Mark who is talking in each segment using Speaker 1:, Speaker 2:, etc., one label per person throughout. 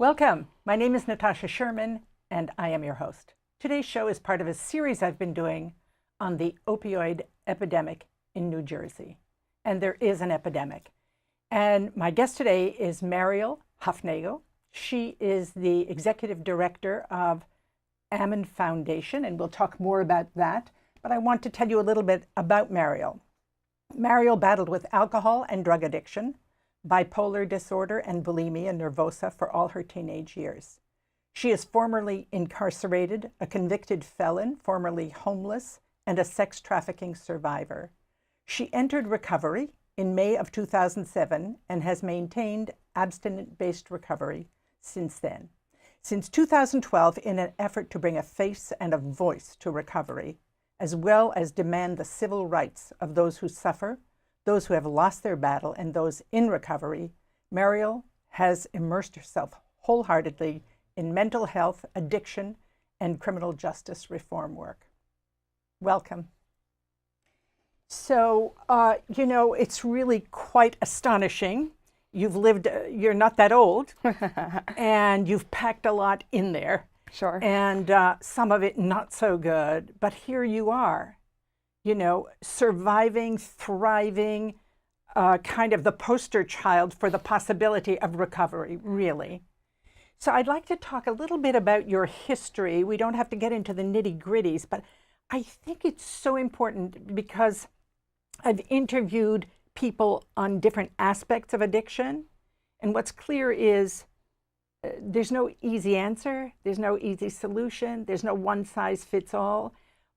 Speaker 1: Welcome. My name is Natasha Sherman, and I am your host. Today's show is part of a series I've been doing on the opioid epidemic in New Jersey. And there is an epidemic. And my guest today is Mariel Hufnagel. She is the executive director of Ammon Foundation, and we'll talk more about that. But I want to tell you a little bit about Mariel. Mariel battled with alcohol and drug addiction, bipolar disorder, and bulimia nervosa for all her teenage years. She is formerly incarcerated, a convicted felon, formerly homeless, and a sex trafficking survivor. She entered recovery in May of 2007 and has maintained abstinence-based recovery since then. Since 2012, in an effort to bring a face and a voice to recovery, as well as demand the civil rights of those who suffer, those who have lost their battle, and those in recovery, Mariel has immersed herself wholeheartedly in mental health, addiction, and criminal justice reform work. Welcome. So, it's really quite astonishing. You've lived, you're not that old, and you've packed a lot in there.
Speaker 2: Sure.
Speaker 1: And some of it not so good, but here you are. Surviving, thriving, kind of the poster child for the possibility of recovery, really. So I'd like to talk a little bit about your history. We don't have to get into the nitty-gritties, but I think it's so important because I've interviewed people on different aspects of addiction, and what's clear is there's no easy answer, there's no easy solution, there's no one-size-fits-all,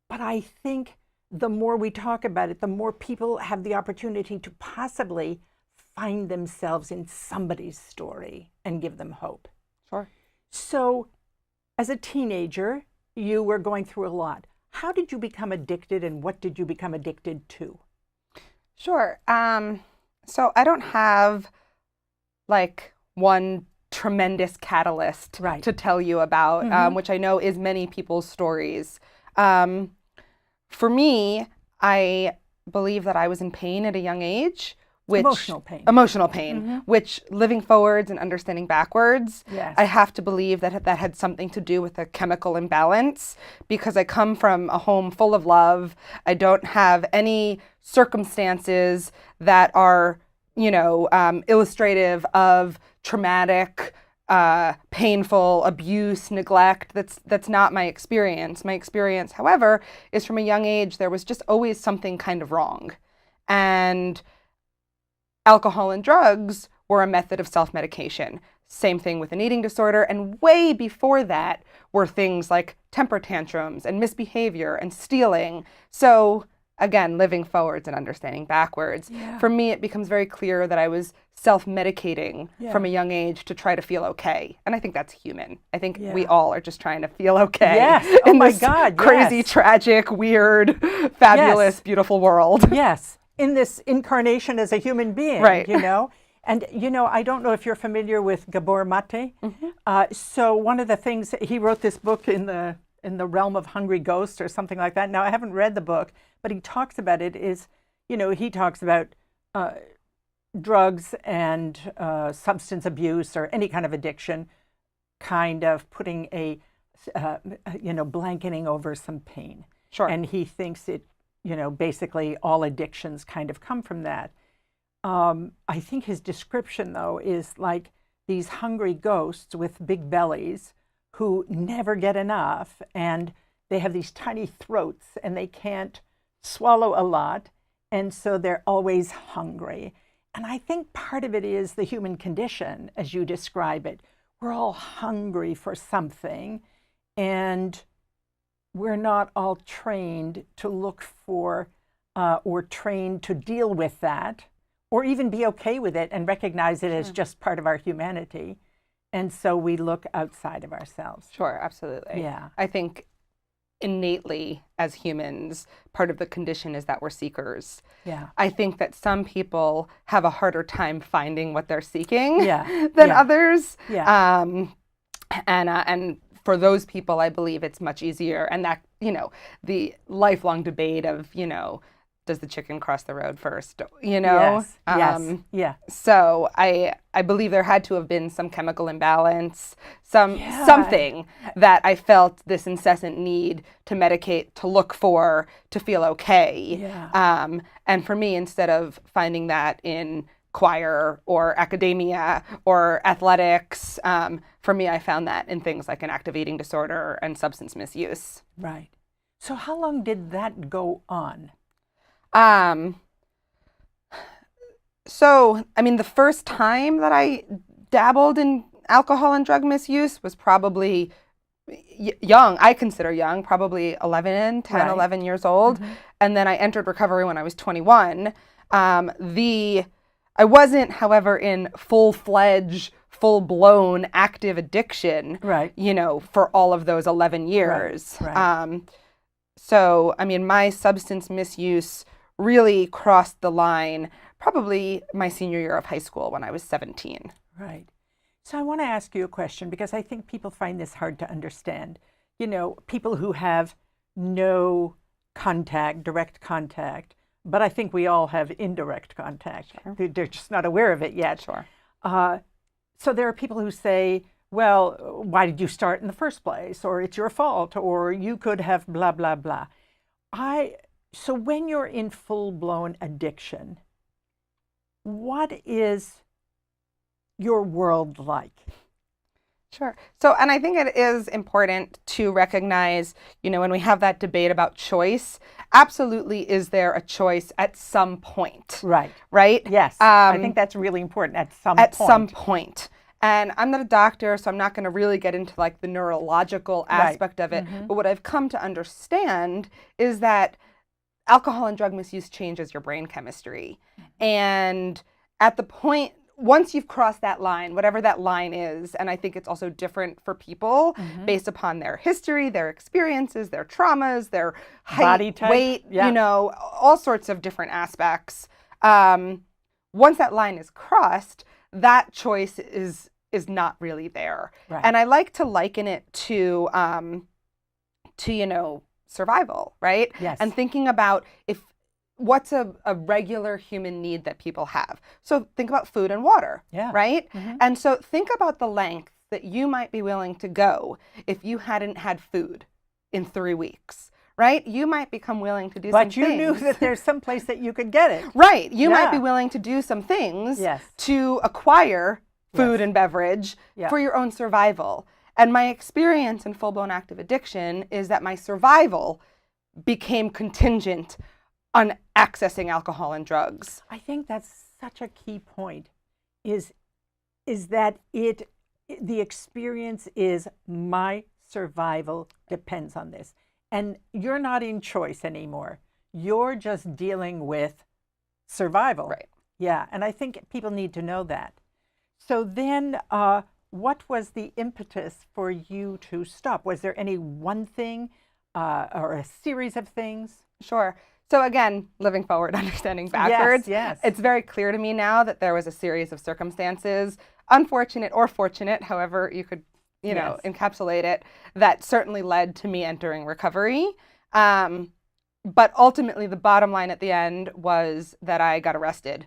Speaker 1: but I think the more we talk about it, the more people have the opportunity to possibly find themselves in somebody's story and give them hope.
Speaker 2: Sure.
Speaker 1: So, as a teenager, you were going through a lot. How did you become addicted, and what did you become addicted to?
Speaker 2: Sure. So I don't have like one tremendous catalyst to tell you about, which I know is many people's stories. For me, I believe that I was in pain at a young age.
Speaker 1: Emotional pain.
Speaker 2: Which living forwards and understanding backwards,
Speaker 1: Yes.
Speaker 2: I have to believe that that had something to do with a chemical imbalance because I come from a home full of love. I don't have any circumstances that are, illustrative of traumatic, painful abuse, neglect. That's not my experience. My experience, however, is from a young age, there was just always something kind of wrong. And alcohol and drugs were a method of self-medication. Same thing with an eating disorder. And way before that were things like temper tantrums and misbehavior and stealing. So again, living forwards and understanding backwards.
Speaker 1: Yeah.
Speaker 2: For me, it becomes very clear that I was self-medicating from a young age to try to feel okay. And I think that's human. I think we all are just trying to feel okay.
Speaker 1: Yes. Oh my God.
Speaker 2: Crazy,
Speaker 1: yes.
Speaker 2: tragic, weird, fabulous, beautiful world.
Speaker 1: Yes. In this incarnation as a human being,
Speaker 2: right.
Speaker 1: And, I don't know if you're familiar with Gabor Mate. So one of the things, he wrote this book in the realm of hungry ghosts or something like that. Now, I haven't read the book, but he talks about it is, he talks about drugs and substance abuse or any kind of addiction, kind of putting a, blanketing over some pain.
Speaker 2: Sure.
Speaker 1: And he thinks it, basically all addictions kind of come from that. I think his description, though, is like these hungry ghosts with big bellies who never get enough, and they have these tiny throats, and they can't swallow a lot, and so they're always hungry. And I think part of it is the human condition, as you describe it. We're all hungry for something, and we're not all trained to look for or trained to deal with that, or even be okay with it and recognize it as just part of our humanity. And so we look outside of ourselves.
Speaker 2: Sure, absolutely.
Speaker 1: Yeah.
Speaker 2: I think innately as humans, part of the condition is that we're seekers.
Speaker 1: Yeah.
Speaker 2: I think that some people have a harder time finding what they're seeking
Speaker 1: Yeah.
Speaker 2: than
Speaker 1: Yeah.
Speaker 2: others.
Speaker 1: Yeah.
Speaker 2: And for those people, I believe it's much easier. And that, the lifelong debate of, does the chicken cross the road first? You know?
Speaker 1: Yes. Yeah.
Speaker 2: So I believe there had to have been some chemical imbalance, something that I felt this incessant need to medicate, to look for, to feel okay.
Speaker 1: Yeah.
Speaker 2: And for me, instead of finding that in choir or academia or athletics, for me, I found that in things like an active eating disorder and substance misuse.
Speaker 1: Right. So how long did that go on?
Speaker 2: So, I mean, the first time that I dabbled in alcohol and drug misuse was probably young. I consider young, probably 10, 11 years old.
Speaker 1: Mm-hmm.
Speaker 2: And then I entered recovery when I was 21. I wasn't, however, in full-fledged, full-blown active addiction,
Speaker 1: Right.
Speaker 2: you know, for all of those 11 years.
Speaker 1: Right.
Speaker 2: So, I mean, my substance misuse really crossed the line probably my senior year of high school when I was 17.
Speaker 1: Right. So I want to ask you a question because I think people find this hard to understand. You know, people who have no contact, direct contact, but I think we all have indirect contact.
Speaker 2: Sure.
Speaker 1: They're just not aware of it yet.
Speaker 2: Sure.
Speaker 1: So there are people who say, well, why did you start in the first place? Or it's your fault, or you could have blah, blah, blah. So when you're in full-blown addiction, what is your world like?
Speaker 2: Sure. So, and I think it is important to recognize, you know, when we have that debate about choice, absolutely is there a choice at some point?
Speaker 1: Right.
Speaker 2: Right?
Speaker 1: Yes. I think that's really important at some point.
Speaker 2: At some point. And I'm not a doctor, so I'm not going to really get into like the neurological aspect of it.
Speaker 1: Mm-hmm.
Speaker 2: But what I've come to understand is that alcohol and drug misuse changes your brain chemistry. And at the point, once you've crossed that line, whatever that line is, and I think it's also different for people based upon their history, their experiences, their traumas, their height,
Speaker 1: body type,
Speaker 2: weight, you know, all sorts of different aspects. Once that line is crossed, that choice is not really there.
Speaker 1: Right.
Speaker 2: And I like to liken it to you know, survival, right?
Speaker 1: Yes.
Speaker 2: And thinking about what's a regular human need that people have. So think about food and water, right?
Speaker 1: Mm-hmm.
Speaker 2: And so think about the length that you might be willing to go if you hadn't had food in 3 weeks, right? You might become willing to do some things.
Speaker 1: But you knew that there's some place that you could get it.
Speaker 2: Right. You might be willing to do some things to acquire food and beverage for your own survival. And my experience in full-blown active addiction is that my survival became contingent on accessing alcohol and drugs.
Speaker 1: I think that's such a key point, is that the experience is my survival depends on this. And you're not in choice anymore. You're just dealing with survival.
Speaker 2: Right.
Speaker 1: Yeah, and I think people need to know that. So then what was the impetus for you to stop? Was there any one thing or a series of things?
Speaker 2: Sure. So again, living forward, understanding backwards.
Speaker 1: Yes.
Speaker 2: It's very clear to me now that there was a series of circumstances, unfortunate or fortunate, however you could, you know, encapsulate it, that certainly led to me entering recovery. But ultimately, the bottom line at the end was that I got arrested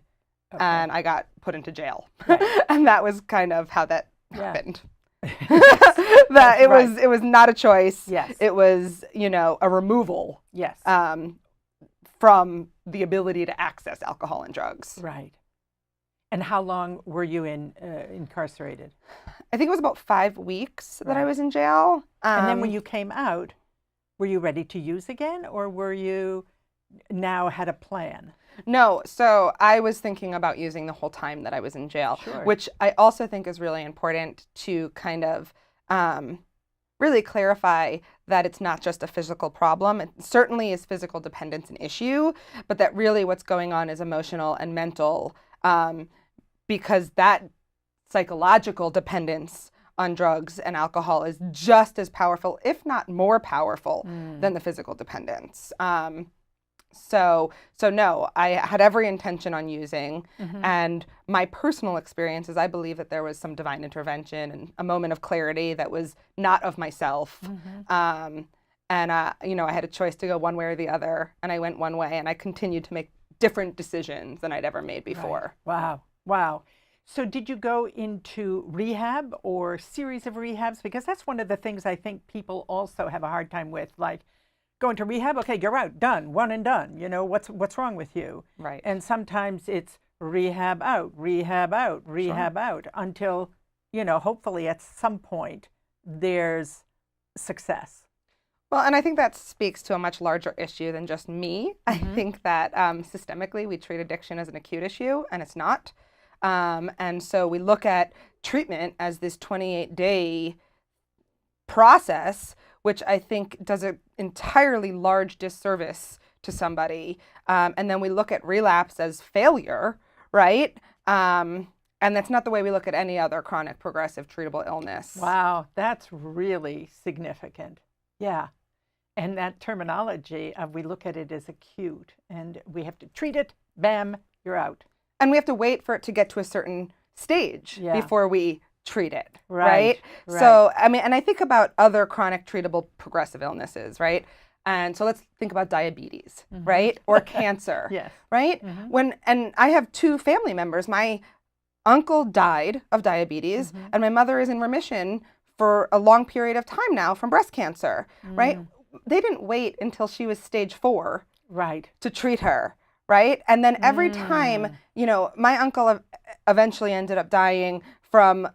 Speaker 2: and I got put into jail.
Speaker 1: Right.
Speaker 2: And that was kind of how that happened.
Speaker 1: That
Speaker 2: it was not a choice.
Speaker 1: Yes.
Speaker 2: It was, you know, a removal.
Speaker 1: Yes.
Speaker 2: From the ability to access alcohol and drugs.
Speaker 1: Right. And how long were you incarcerated?
Speaker 2: I think it was about 5 weeks that I was in jail.
Speaker 1: And then when you came out, were you ready to use again, or were you now had a plan?
Speaker 2: No, so I was thinking about using the whole time that I was in jail, which I also think is really important to kind of really clarify that it's not just a physical problem. It certainly is physical dependence an issue, but that really what's going on is emotional and mental, because that psychological dependence on drugs and alcohol is just as powerful, if not more powerful, than the physical dependence. So no, I had every intention on using, and my personal experience is I believe that there was some divine intervention and a moment of clarity that was not of myself. And, I had a choice to go one way or the other, and I went one way, and I continued to make different decisions than I'd ever made before.
Speaker 1: Right. Wow. Wow. So did you go into rehab or series of rehabs? Because that's one of the things I think people also have a hard time with, like going to rehab. Okay, you're out, done, one and done. What's wrong with you?
Speaker 2: Right.
Speaker 1: And sometimes it's rehab out, rehab out, rehab out until, hopefully at some point there's success.
Speaker 2: Well, and I think that speaks to a much larger issue than just me. I think that systemically we treat addiction as an acute issue, and it's not. And so we look at treatment as this 28-day process, which I think does an entirely large disservice to somebody. And then we look at relapse as failure, right? And that's not the way we look at any other chronic progressive treatable illness.
Speaker 1: Wow, that's really significant. Yeah. And that terminology of we look at it as acute and we have to treat it, bam, you're out.
Speaker 2: And we have to wait for it to get to a certain stage before we treat it, right?
Speaker 1: Right.
Speaker 2: So, and I think about other chronic treatable progressive illnesses, right? And so let's think about diabetes, right? Or cancer,
Speaker 1: Yes.
Speaker 2: right? And I have two family members. My uncle died of diabetes and my mother is in remission for a long period of time now from breast cancer, right? They didn't wait until she was stage 4 to treat her, right? And then every time, my uncle eventually ended up dying from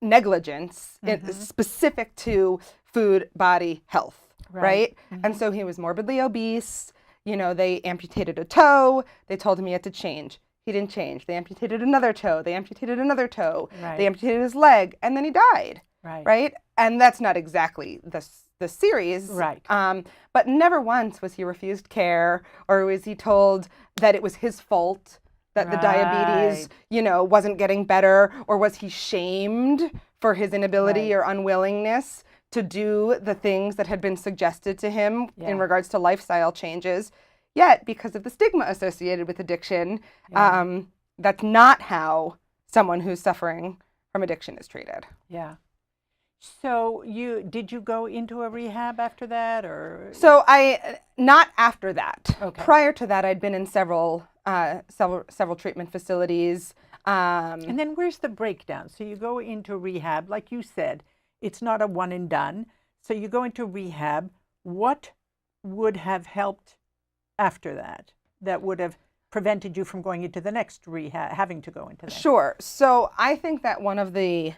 Speaker 2: negligence specific to food, body, health, right? And so he was morbidly obese. They amputated a toe. They told him he had to change. He didn't change. They amputated another toe. They amputated another toe. They amputated his leg, and then he died. Right? And that's not exactly the series.
Speaker 1: Right.
Speaker 2: But never once was he refused care, or was he told that it was his fault that the diabetes, wasn't getting better, or was he shamed for his inability or unwillingness to do the things that had been suggested to him in regards to lifestyle changes. Yet, because of the stigma associated with addiction, that's not how someone who's suffering from addiction is treated.
Speaker 1: Yeah. So did you go into a rehab after that, or?
Speaker 2: So not after that.
Speaker 1: Okay.
Speaker 2: Prior to that, I'd been in several treatment facilities.
Speaker 1: And then where's the breakdown? So you go into rehab, like you said, it's not a one and done. So you go into rehab. What would have helped after that would have prevented you from going into the next rehab, having to go into that?
Speaker 2: Sure. So I think that one of the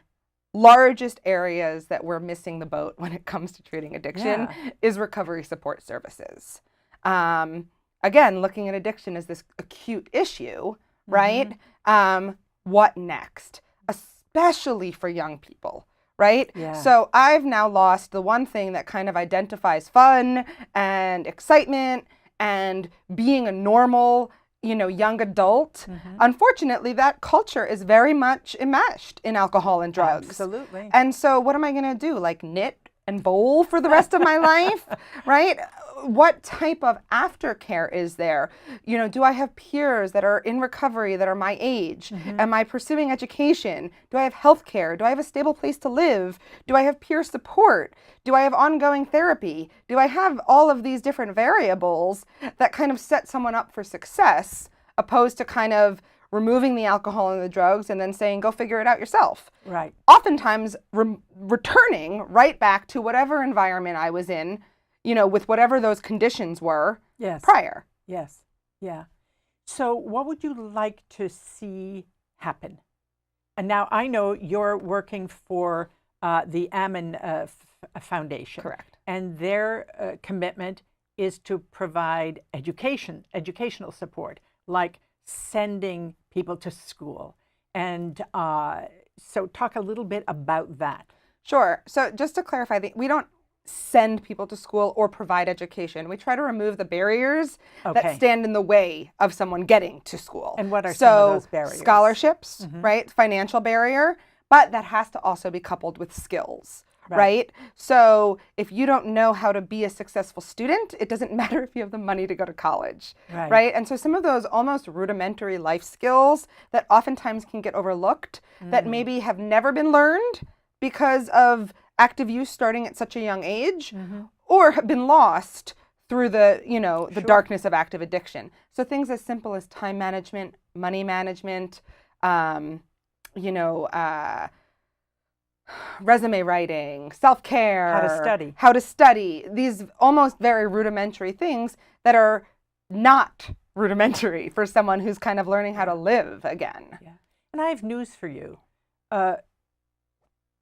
Speaker 2: largest areas that we're missing the boat when it comes to treating addiction is recovery support services. Again, looking at addiction as this acute issue, right? What next? Especially for young people, right?
Speaker 1: Yeah.
Speaker 2: So I've now lost the one thing that kind of identifies fun and excitement and being a normal, young adult. Unfortunately, that culture is very much enmeshed in alcohol and drugs.
Speaker 1: Absolutely.
Speaker 2: And so what am I going to do? Like knit and bowl for the rest of my life, right? What type of aftercare is there? Do I have peers that are in recovery that are my age? Am I pursuing education? Do I have health care? Do I have a stable place to live? Do I have peer support? Do I have ongoing therapy? Do I have all of these different variables that kind of set someone up for success, opposed to kind of removing the alcohol and the drugs and then saying, go figure it out yourself?
Speaker 1: Right.
Speaker 2: Oftentimes returning right back to whatever environment I was in, with whatever those conditions were prior.
Speaker 1: Yes. Yeah. So what would you like to see happen? And now I know you're working for the Ammon Foundation.
Speaker 2: Correct.
Speaker 1: And their commitment is to provide educational support, like sending people to school. And so talk a little bit about that.
Speaker 2: Sure. So just to clarify, we don't send people to school or provide education. We try to remove the barriers that stand in the way of someone getting to school.
Speaker 1: And what are some of those barriers?
Speaker 2: Scholarships, right? Financial barrier, but that has to also be coupled with skills, right? So if you don't know how to be a successful student, it doesn't matter if you have the money to go to college, right? And so some of those almost rudimentary life skills that oftentimes can get overlooked, that maybe have never been learned because of active use starting at such a young age, or have been lost through the, the
Speaker 1: Sure.
Speaker 2: darkness of active addiction. So things as simple as time management, money management, resume writing, self-care, how to study, these almost very rudimentary things that are not rudimentary for someone who's kind of learning how to live again.
Speaker 1: Yeah. And I have news for you.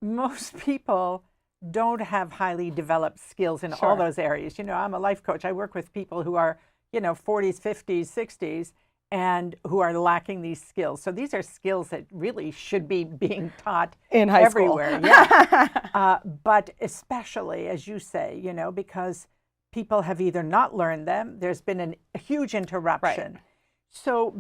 Speaker 1: Most people don't have highly developed skills in all those areas. I'm a life coach. I work with people who are, 40s, 50s, 60s, and who are lacking these skills. So these are skills that really should be being taught
Speaker 2: in high
Speaker 1: everywhere.
Speaker 2: School.
Speaker 1: Yeah. But especially, as you say, because people have either not learned them, there's been a huge interruption.
Speaker 2: Right.
Speaker 1: So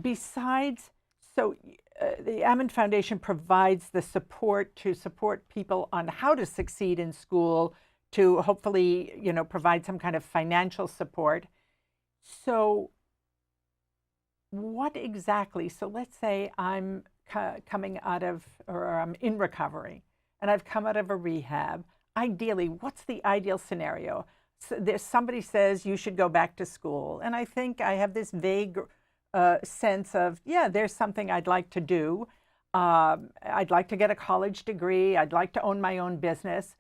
Speaker 1: the Ammon Foundation provides the support to support people on how to succeed in school, to hopefully, provide some kind of financial support. So what exactly? So let's say I'm coming out of, or I'm in recovery, and I've come out of a rehab. Ideally, what's the ideal scenario? So somebody says you should go back to school, and I think I have this vague sense of, there's something I'd like to do. I'd like to get a college degree. I'd like to own my own business.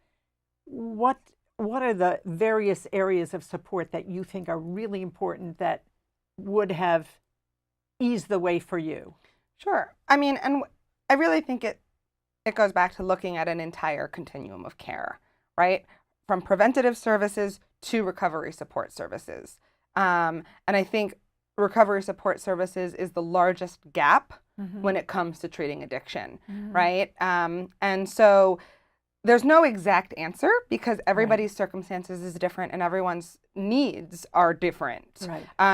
Speaker 1: What are the various areas of support that you think are really important that would have eased the way for you?
Speaker 2: Sure. I mean, and I really think it goes back to looking at an entire continuum of care, right? From preventative services to recovery support services. And I think recovery support services is the largest gap when it comes to treating addiction, right? And so there's no exact answer because everybody's circumstances is different and everyone's needs are different,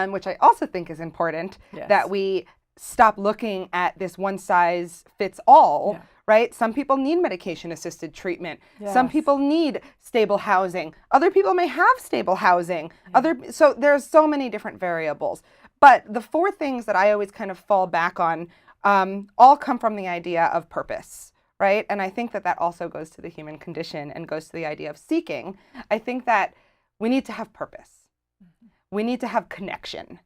Speaker 2: which I also think is important, that we stop looking at this one size fits all, right? Some people need medication-assisted treatment. Some people need stable housing. Other people may have stable housing. So there's so many different variables. But the four things that I always kind of fall back on all come from the idea of purpose, right? And I think that also goes to the human condition and goes to the idea of seeking. I think that we need to have purpose. We need to have connection,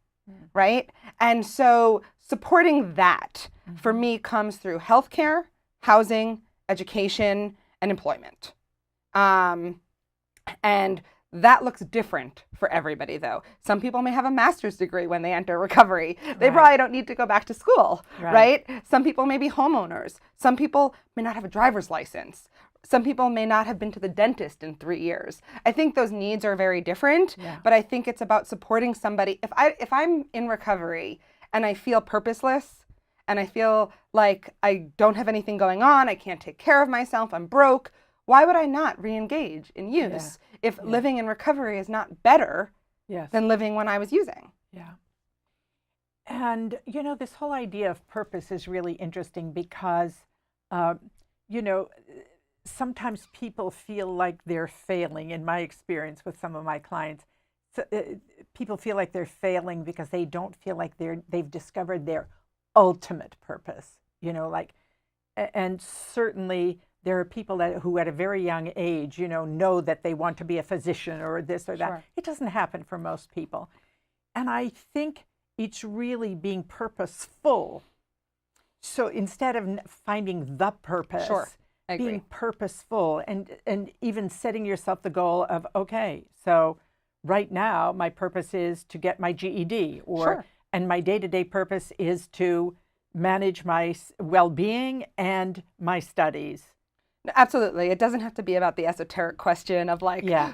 Speaker 2: right? And so supporting that for me comes through healthcare, housing, education, and employment. And that looks different for everybody, though. Some people may have a master's degree when they enter recovery. They probably don't need to go back to school, right? Some people may be homeowners. Some people may not have a driver's license. Some people may not have been to the dentist in 3 years. I think those needs are very different, but I think it's about supporting somebody. If I'm in recovery and I feel purposeless and I feel like I don't have anything going on, I can't take care of myself, I'm broke, why would I not re-engage in use if living in recovery is not better than living when I was using?
Speaker 1: Yeah. And, this whole idea of purpose is really interesting because, sometimes people feel like they're failing. In my experience with some of my clients, people feel like they're failing because they don't feel like they've discovered their ultimate purpose, and certainly there are people who at a very young age, know that they want to be a physician or this or that. It doesn't happen for most people. And I think it's really being purposeful. So instead of finding the purpose, being purposeful and even setting yourself the goal of, okay, so right now my purpose is to get my GED and my day-to-day purpose is to manage my well-being and my studies.
Speaker 2: Absolutely. It doesn't have to be about the esoteric question of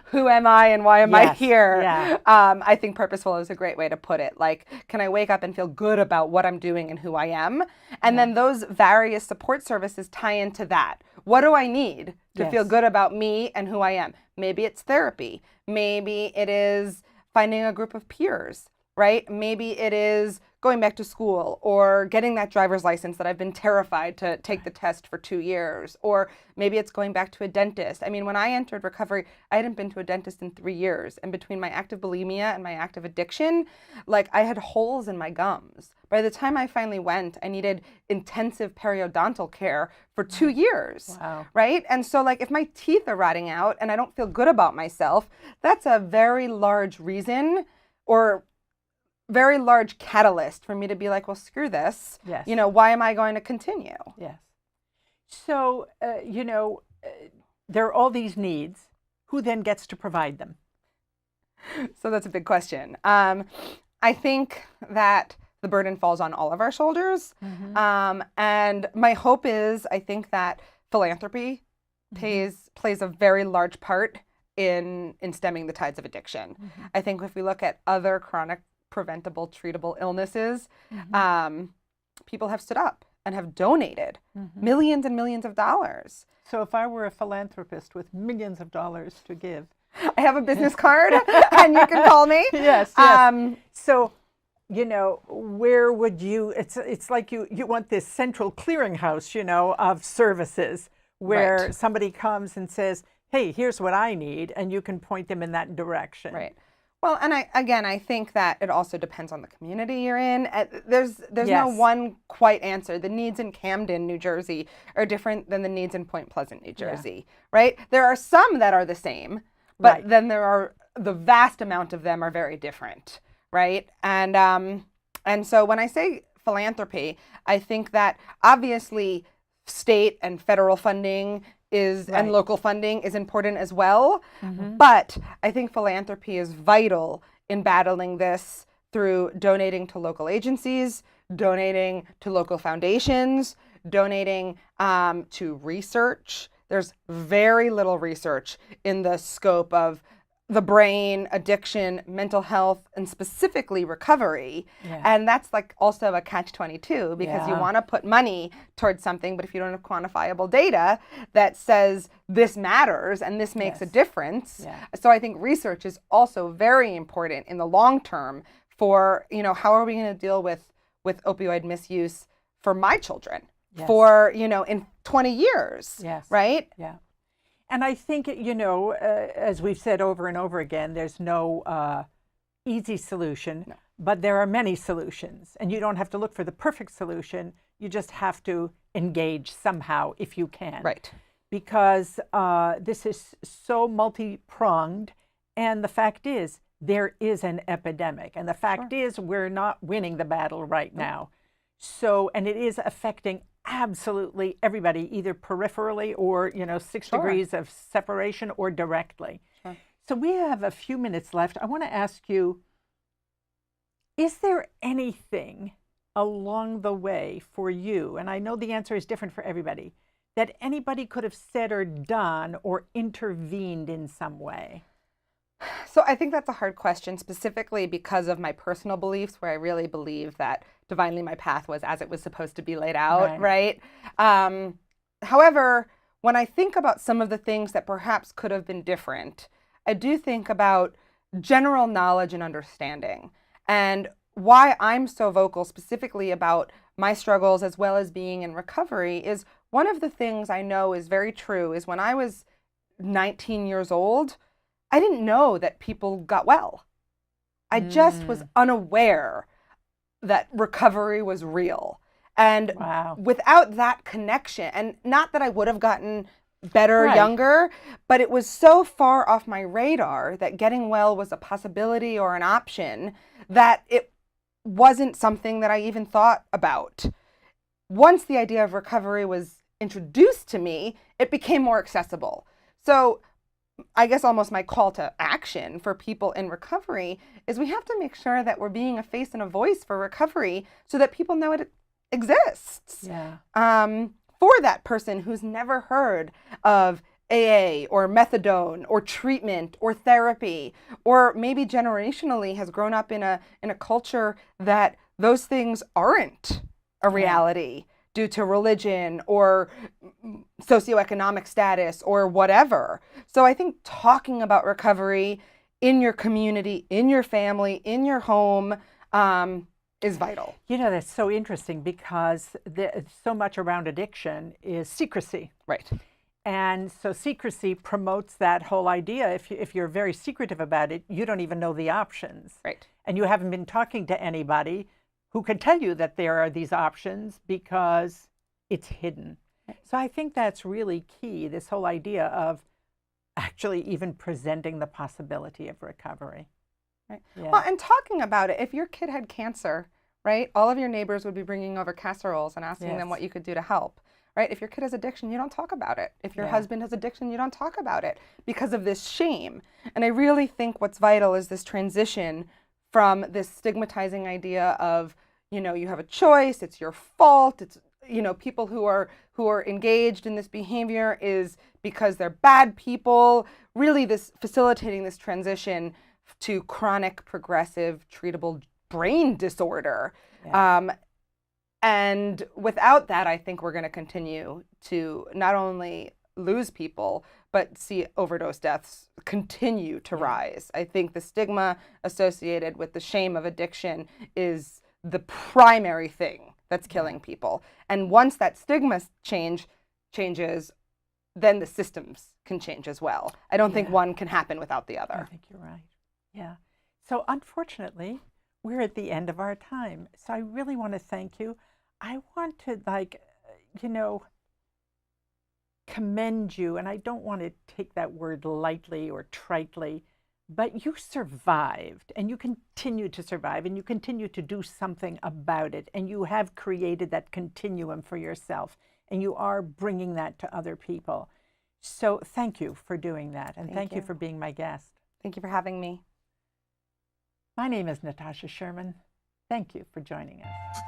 Speaker 2: who am I and why am I here? I think purposeful is a great way to put it. Like, can I wake up and feel good about what I'm doing and who I am? And then those various support services tie into that. What do I need to feel good about me and who I am? Maybe it's therapy. Maybe it is finding a group of peers, right? Maybe it is going back to school or getting that driver's license that I've been terrified to take the test for 2 years, or maybe it's going back to a dentist. I mean, when I entered recovery, I hadn't been to a dentist in 3 years. And between my active bulimia and my active addiction, like I had holes in my gums. By the time I finally went, I needed intensive periodontal care for 2 years,
Speaker 1: Wow.
Speaker 2: right? And so like if my teeth are rotting out and I don't feel good about myself, that's a very large reason or very large catalyst for me to be like, well, screw this.
Speaker 1: Yes.
Speaker 2: You know, why am I going to continue?
Speaker 1: Yes. So, there are all these needs. Who then gets to provide them?
Speaker 2: So that's a big question. I think that the burden falls on all of our shoulders. And my hope is, I think that philanthropy plays a very large part in stemming the tides of addiction. I think if we look at other chronic, preventable, treatable illnesses, people have stood up and have donated millions and millions of dollars.
Speaker 1: So if I were a philanthropist with millions of dollars to give.
Speaker 2: I have a business card and you can call me.
Speaker 1: Yes, yes. So, where would you, it's like you want this central clearinghouse, of services where
Speaker 2: Right.
Speaker 1: somebody comes and says, hey, here's what I need, and you can point them in that direction.
Speaker 2: Right. Well, and I think that it also depends on the community you're in. There's no
Speaker 1: Yes.
Speaker 2: one quite answer. The needs in Camden, New Jersey are different than the needs in Point Pleasant, New Jersey, right? There are some that are the same, but
Speaker 1: Right.
Speaker 2: then the vast amount of them are very different, right? And so when I say philanthropy, I think that obviously state and federal funding and
Speaker 1: Right.
Speaker 2: local funding is important as well. But I think philanthropy is vital in battling this through donating to local agencies, donating to local foundations, donating to research. There's very little research in the scope of the brain, addiction, mental health, and specifically recovery.
Speaker 1: Yeah.
Speaker 2: And that's like also a catch-22 because you
Speaker 1: Yeah.
Speaker 2: want to put money towards something, but if you don't have quantifiable data that says this matters and this makes a
Speaker 1: Yes.
Speaker 2: difference.
Speaker 1: Yeah.
Speaker 2: So I think research is also very important in the long term for, how are we going to deal with opioid misuse for my children
Speaker 1: Yes.
Speaker 2: for, in 20 years,
Speaker 1: Yes.
Speaker 2: right?
Speaker 1: Yeah. And I think, as we've said over and over again, there's no easy solution,
Speaker 2: No.
Speaker 1: but there are many solutions. And you don't have to look for the perfect solution. You just have to engage somehow if you can.
Speaker 2: Right.
Speaker 1: Because this is so multi-pronged. And the fact is, there is an epidemic. And the fact is, we're not winning the battle right now. So, and it is affecting absolutely everybody, either peripherally or, 6
Speaker 2: Sure.
Speaker 1: degrees of separation or directly.
Speaker 2: Sure.
Speaker 1: So we have a few minutes left. I want to ask you, is there anything along the way for you, and I know the answer is different for everybody, that anybody could have said or done or intervened in some way?
Speaker 2: So I think that's a hard question, specifically because of my personal beliefs, where I really believe that divinely my path was as it was supposed to be laid out, right? However, when I think about some of the things that perhaps could have been different, I do think about general knowledge and understanding. And why I'm so vocal specifically about my struggles as well as being in recovery is one of the things I know is very true is when I was 19 years old, I didn't know that people got well. I just was unaware that recovery was real. And
Speaker 1: Wow.
Speaker 2: without that connection, and not that I would have gotten better
Speaker 1: Right.
Speaker 2: younger, but it was so far off my radar that getting well was a possibility or an option that it wasn't something that I even thought about. Once the idea of recovery was introduced to me, it became more accessible. So I guess almost my call to action for people in recovery is we have to make sure that we're being a face and a voice for recovery so that people know it exists.
Speaker 1: Yeah.
Speaker 2: For that person who's never heard of AA or methadone or treatment or therapy, or maybe generationally has grown up in a culture that those things aren't a reality due to religion or socioeconomic status or whatever. So I think talking about recovery in your community, in your family, in your home, is vital.
Speaker 1: You know, that's so interesting because so much around addiction is secrecy.
Speaker 2: Right.
Speaker 1: And so secrecy promotes that whole idea. If you're very secretive about it, you don't even know the options.
Speaker 2: Right.
Speaker 1: And you haven't been talking to anybody who can tell you that there are these options because it's hidden. So I think that's really key, this whole idea of actually even presenting the possibility of recovery.
Speaker 2: Right.
Speaker 1: Yeah.
Speaker 2: Well, and talking about it, if your kid had cancer, right, all of your neighbors would be bringing over casseroles and asking them
Speaker 1: Yes.
Speaker 2: what you could do to help. Right? If your kid has addiction, you don't talk about it. If your husband has addiction, you don't talk about it because of this shame. And I really think what's vital is this transition from this stigmatizing idea of, you know, you have a choice, it's your fault, it's, you know, people who are engaged in this behavior is because they're bad people, really this facilitating this transition to chronic, progressive, treatable brain disorder.
Speaker 1: Yeah.
Speaker 2: And without that, I think we're going to continue to not only lose people, but see overdose deaths continue to rise. I think the stigma associated with the shame of addiction is the primary thing that's killing people. And once that stigma changes, then the systems can change as well. I don't think one can happen without the other.
Speaker 1: I think you're right. Yeah. So unfortunately, we're at the end of our time. So I really want to thank you. I want to, commend you, and I don't want to take that word lightly or tritely, but you survived, and you continue to survive, and you continue to do something about it, and you have created that continuum for yourself, and you are bringing that to other people. So thank you for doing that, and thank you for being my guest.
Speaker 2: Thank you for having me.
Speaker 1: My name is Natasha Sherman. Thank you for joining us.